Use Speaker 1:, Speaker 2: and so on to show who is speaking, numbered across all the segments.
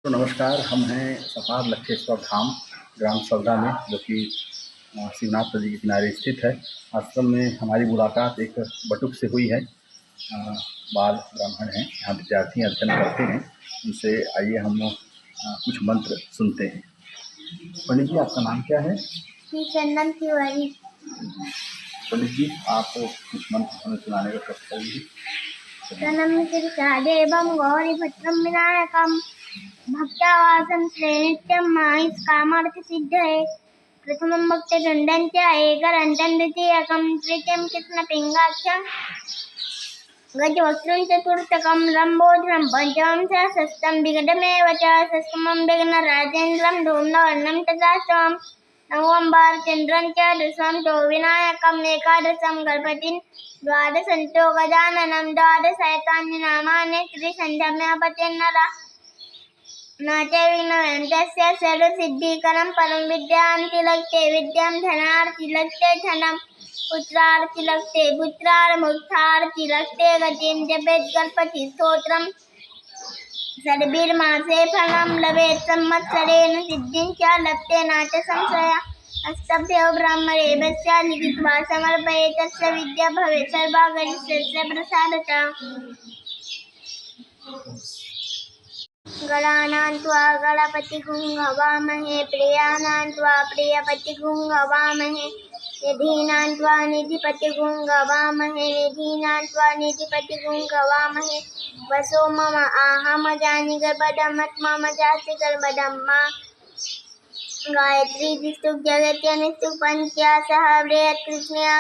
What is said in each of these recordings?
Speaker 1: तो नमस्कार, हम हैं सपार लक्षेश्वर धाम ग्राम सौदा में, जो कि शिवनाथ नदी के किनारे स्थित है। आश्रम में हमारी मुलाकात एक बटुक से हुई है। बाल ब्राह्मण हैं, यहाँ विद्यार्थी अध्ययन करते हैं। उनसे आइए हम कुछ मंत्र सुनते हैं। पंडित जी, आपका नाम क्या है?
Speaker 2: चंदन तिवारी।
Speaker 1: पंडित जी, आप कुछ मंत्र हमें सुनाने का प्रयास करिए।
Speaker 2: देवं गौरीभद्रं विनायकं भक्त्यावासं श्रेणित्यं माहिष्कामार्थसिद्धये प्रथमं भक्तचण्डं च एकरन्तं द्वितीयकं तृतीयं कृष्णपिङ्गाक्षं गजवक्त्रं चतुर्थकं लम्बोदरं पञ्चमं च षष्ठं विकटमेव च षष्ठमं विघ्नराजेन्द्रं धूम्रवर्णं तथाष्टमं नवम बालचन्द्रं च दशमं तो विनायकम् एकादशं गणपतिं द्वादशं तो गजाननं द्वादशैतानि नामानि त्रिसन्ध्यम्यापतिर्नरा नाचे विघ्नहन्तस्य सर्वसिद्धिकरं परं विद्यां तिलक्ते विद्यां धनार्ति लक्ष्ते धनं पुत्रार्ति लक्ष्ते पुत्रार्मुक्तार्ति लक्ष्ते गतिं जपेत् गणपतिस्तोत्रम् सर्वैर्मासे फलं लभेत् संवत्सरेण सिद्धिं च लभते नाच संशयः अष्टभ्यो ब्रह्मदेवस्य लिखित्वा समर्पयेत् तस्य विद्या भवेत् सर्वागणितस्य प्रसादतः। गणानां त्वा गणपतिगुं हवामहे प्रियाणां त्वा प्रियपतिगुं हवामहे निधीनां त्वा निधिपतिगुं हवामहे निधीनां त्वा निधिपतिगुं हवामहे वसो मम आहमजानि गर्भदमत्मम जाति गर्भदं मा गायत्री दिस्तुक जगत्यनिस्तुक पंच्या सह व्रेयत् कृष्णया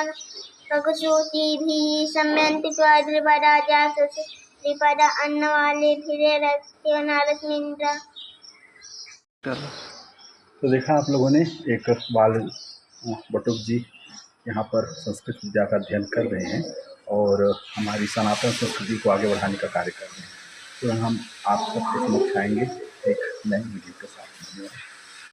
Speaker 2: ककुशोतिभिः सम्यन्ति त्वा त्रिपदा जासुष त्रिपदा अन्न वाले फिरे रखते नारस्मिंद्र।
Speaker 1: तो देखा आप लोगों ने, एक बाल बटुक जी यहाँ पर संस्कृत विद्या का अध्ययन कर रहे हैं और हमारी सनातन संस्कृति को आगे बढ़ाने का कार्य कर रहे हैं। तो हम आप सबके समक्ष आएंगे एक नई वीडियो के साथ।